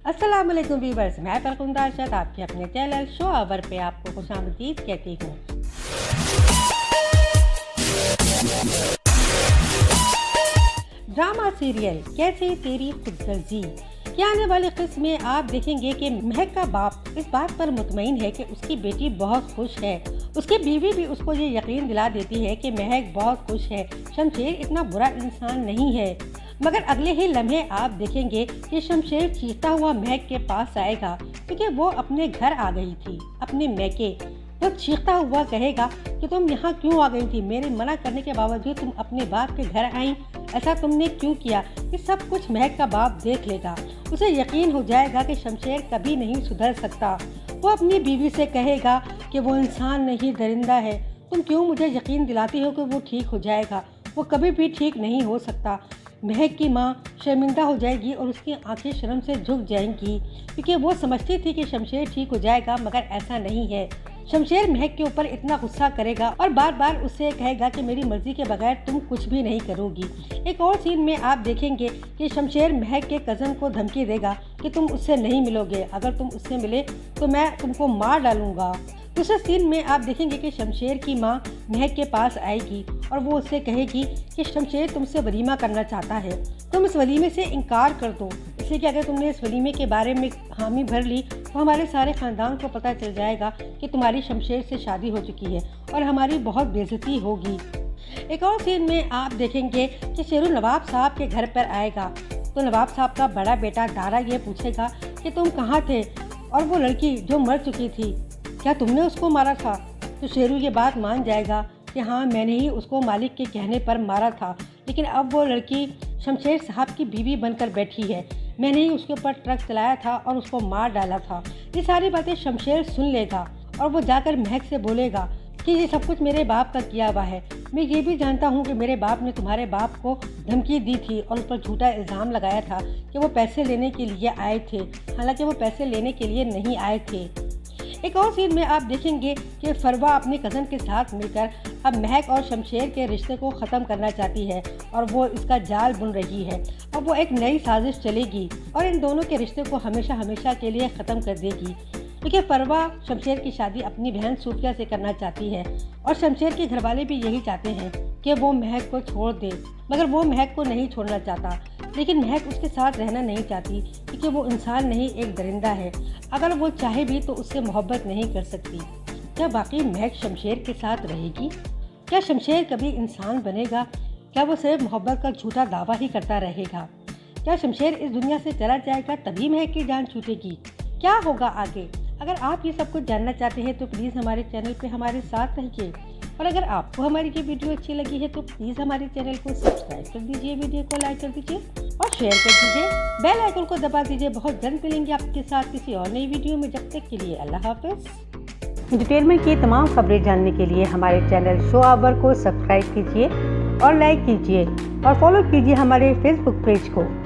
अस्सलाम वालेकुम व्यूअर्स, मैं फरखुंदा अरशद आपके अपने चैनल शो आवर पे आपको खुशामदीद कहती हूँ। ड्रामा सीरियल कैसे तेरी खुदगर्जी के आने वाली किस्म में आप देखेंगे कि महक का बाप इस बात पर मुतमईन है कि उसकी बेटी बहुत खुश है। उसकी बीवी भी उसको ये यकीन दिला देती है कि महक बहुत खुश है, शमशेर इतना बुरा इंसान नहीं है। मगर अगले ही लम्हे आप देखेंगे कि शमशेर चीखता हुआ महक के पास आएगा क्योंकि वो अपने घर आ गई थी, अपने मैके। तो चीखता हुआ कहेगा कि तुम यहाँ क्यों आ गई थी, मेरे मना करने के बावजूद तुम अपने बाप के घर आई, ऐसा तुमने क्यों किया। ये सब कुछ महक का बाप देख लेगा। उसे यकीन हो जाएगा कि शमशेर कभी नहीं सुधर सकता। वो अपनी बीवी से कहेगा कि वो इंसान नहीं, दरिंदा है। तुम क्यों मुझे यकीन दिलाती हो कि वो ठीक हो जाएगा, वो कभी भी ठीक नहीं हो सकता। महक की माँ शर्मिंदा हो जाएगी और उसकी आंखें शर्म से झुक जाएंगी क्योंकि वो समझती थी कि शमशेर ठीक हो जाएगा, मगर ऐसा नहीं है। शमशेर महक के ऊपर इतना गुस्सा करेगा और बार बार उससे कहेगा कि मेरी मर्जी के बगैर तुम कुछ भी नहीं करोगी। एक और सीन में आप देखेंगे कि शमशेर महक के कज़न को धमकी देगा कि तुम उससे नहीं मिलोगे, अगर तुम उससे मिले तो मैं तुमको मार डालूंगा। दूसरे सीन में आप देखेंगे कि शमशेर की माँ महक के पास आएगी और वो उससे कहेगी कि शमशेर तुमसे वलीमा करना चाहता है, तुम इस वलीमे से इनकार कर दो, इसलिए कि अगर तुमने इस वलीमे के बारे में हामी भर ली तो हमारे सारे ख़ानदान को पता चल जाएगा कि तुम्हारी शमशेर से शादी हो चुकी है और हमारी बहुत बेइज्जती होगी। एक और सीन में आप देखेंगे कि शेरू नवाब साहब के घर पर आएगा तो नवाब साहब का बड़ा बेटा दारा ये पूछेगा कि तुम कहाँ थे और वो लड़की जो मर चुकी थी, क्या तुमने उसको मारा था। तो शेरू ये बात मान जाएगा कि हाँ, मैंने ही उसको मालिक के कहने पर मारा था, लेकिन अब वो लड़की शमशेर साहब की बीवी बनकर बैठी है, मैंने ही उसके ऊपर ट्रक चलाया था और उसको मार डाला था। ये सारी बातें शमशेर सुन लेगा और वो जाकर महक से बोलेगा कि ये सब कुछ मेरे बाप का किया हुआ है। मैं ये भी जानता हूँ कि मेरे बाप ने तुम्हारे बाप को धमकी दी थी और उस पर झूठा इल्ज़ाम लगाया था कि वो पैसे लेने के लिए आए थे, हालांकि वो पैसे लेने के लिए नहीं आए थे। एक और सीन में आप देखेंगे कि फरवा अपने कज़न के साथ मिलकर अब महक और शमशेर के रिश्ते को ख़त्म करना चाहती है और वो इसका जाल बुन रही है। अब वो एक नई साजिश चलेगी और इन दोनों के रिश्ते को हमेशा हमेशा के लिए ख़त्म कर देगी, क्योंकि फरवा शमशेर की शादी अपनी बहन सूफिया से करना चाहती है और शमशेर के घरवाले भी यही चाहते हैं कि वो महक को छोड़ दे, मगर वो महक को नहीं छोड़ना चाहता। लेकिन महक उसके साथ रहना नहीं चाहती क्योंकि वो इंसान नहीं, एक दरिंदा है। अगर वो चाहे भी तो उससे मोहब्बत नहीं कर सकती। क्या वाकई महक शमशेर के साथ रहेगी? क्या शमशेर कभी इंसान बनेगा? क्या वो सिर्फ मोहब्बत का झूठा दावा ही करता रहेगा? क्या शमशेर इस दुनिया से चला जाएगा तभी महक की जान छूटेगी? क्या होगा आगे? अगर आप ये सब कुछ जानना चाहते हैं तो प्लीज़ हमारे चैनल पे हमारे साथ रहिए, और अगर आपको हमारी ये वीडियो अच्छी लगी है तो प्लीज़ हमारे चैनल को सब्सक्राइब कर दीजिए, वीडियो को लाइक कर दीजिए और शेयर कर दीजिए, बेल आइकन को दबा दीजिए। बहुत जल्द मिलेंगे आपके साथ किसी और नई वीडियो में, जब तक के लिए अल्लाह हाफ़िज़। डिटेलमेंट की तमाम खबरें जानने के लिए हमारे चैनल शो आवर को सब्सक्राइब कीजिए और लाइक कीजिए और फॉलो कीजिए हमारे फेसबुक पेज को।